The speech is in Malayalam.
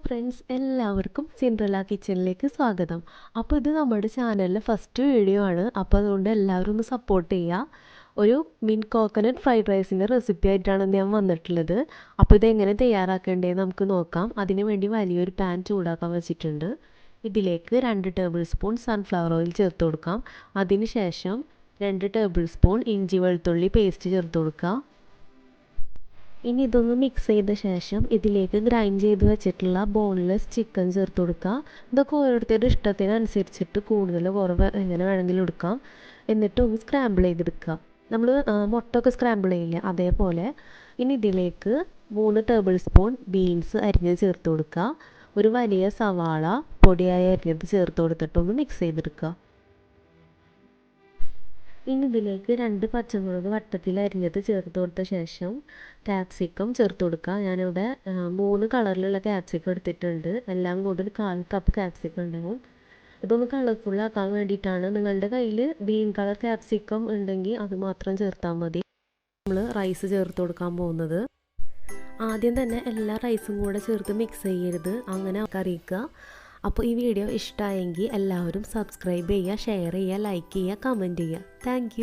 ഫ്രണ്ട്സ്, എല്ലാവർക്കും സിൻഡ്രല്ല കിച്ചണിലേക്ക് സ്വാഗതം. അപ്പോൾ ഇത് നമ്മുടെ ചാനലിലെ ഫസ്റ്റ് വീഡിയോ ആണ്. അപ്പോൾ അതുകൊണ്ട് എല്ലാവരും ഒന്ന് സപ്പോർട്ട് ചെയ്യുക. ഒരു മിൻറ്റ് കോക്കനട്ട് ഫ്രൈഡ് റൈസിൻ്റെ റെസിപ്പി ആയിട്ടാണ് ഞാൻ വന്നിട്ടുള്ളത്. അപ്പോൾ ഇതെങ്ങനെ തയ്യാറാക്കേണ്ടതെന്ന് നമുക്ക് നോക്കാം. അതിന് വേണ്ടി വലിയൊരു പാൻ ചൂടാക്കാൻ വെച്ചിട്ടുണ്ട്. ഇതിലേക്ക് 2 ടേബിൾ സ്പൂൺ സൺഫ്ലവർ ഓയിൽ ചേർത്ത് കൊടുക്കാം. അതിന് ശേഷം 2 ടേബിൾ സ്പൂൺ ഇഞ്ചി വെളുത്തുള്ളി പേസ്റ്റ് ചേർത്ത് കൊടുക്കുക. ഇനി ഇതൊന്ന് മിക്സ് ചെയ്ത ശേഷം ഇതിലേക്ക് ഗ്രൈൻഡ് ചെയ്ത് വെച്ചിട്ടുള്ള ബോൺലെസ് ചിക്കൻ ചേർത്ത് കൊടുക്കുക. ഇതൊക്കെ ഓരോരുത്തരുടെ ഇഷ്ടത്തിനനുസരിച്ചിട്ട് കൂടുതൽ കുറവ് എങ്ങനെ വേണമെങ്കിലും എടുക്കാം. എന്നിട്ട് ഒന്ന് സ്ക്രാമ്പിൾ ചെയ്തെടുക്കുക. നമ്മൾ മുട്ടയൊക്കെ സ്ക്രാമ്പിൾ ചെയ്യില്ല, അതേപോലെ. ഇനി ഇതിലേക്ക് 3 ടേബിൾ സ്പൂൺ ബീൻസ് അരിഞ്ഞത് ചേർത്ത് കൊടുക്കുക. ഒരു വലിയ സവാള പൊടിയായി അരിഞ്ഞത് ചേർത്ത് കൊടുത്തിട്ടൊന്ന് മിക്സ് ചെയ്തെടുക്കുക. ഇനി ഇതിലേക്ക് 2 പച്ചമുളക് വട്ടത്തിൽ അരിഞ്ഞത് ചേർത്ത് കൊടുത്ത ശേഷം ക്യാപ്സിക്കം ചേർത്ത് കൊടുക്കുക. ഞാനിവിടെ 3 കളറിലുള്ള ക്യാപ്സിക്കം എടുത്തിട്ടുണ്ട്. എല്ലാം കൂടി ഒരു 1/4 കപ്പ് ക്യാപ്സിക്കം ഉണ്ടാവും. ഇതൊന്ന് കളർഫുള്ളാക്കാൻ വേണ്ടിയിട്ടാണ്. നിങ്ങളുടെ കയ്യിൽ ഗ്രീൻ കളർ ക്യാപ്സിക്കം ഉണ്ടെങ്കിൽ അത് മാത്രം ചേർത്താൽ മതി. നമ്മൾ റൈസ് ചേർത്ത് കൊടുക്കാൻ പോകുന്നത്. ആദ്യം തന്നെ എല്ലാ റൈസും കൂടെ ചേർത്ത് മിക്സ് ചെയ്യരുത്, അങ്ങനെ അറിയിക്കുക. അപ്പോൾ ഈ വീഡിയോ ഇഷ്ടമായെങ്കിൽ എല്ലാവരും സബ്സ്ക്രൈബ് ചെയ്യുക, ഷെയർ ചെയ്യുക, ലൈക്ക് ചെയ്യുക, കമൻറ്റ് ചെയ്യുക. താങ്ക്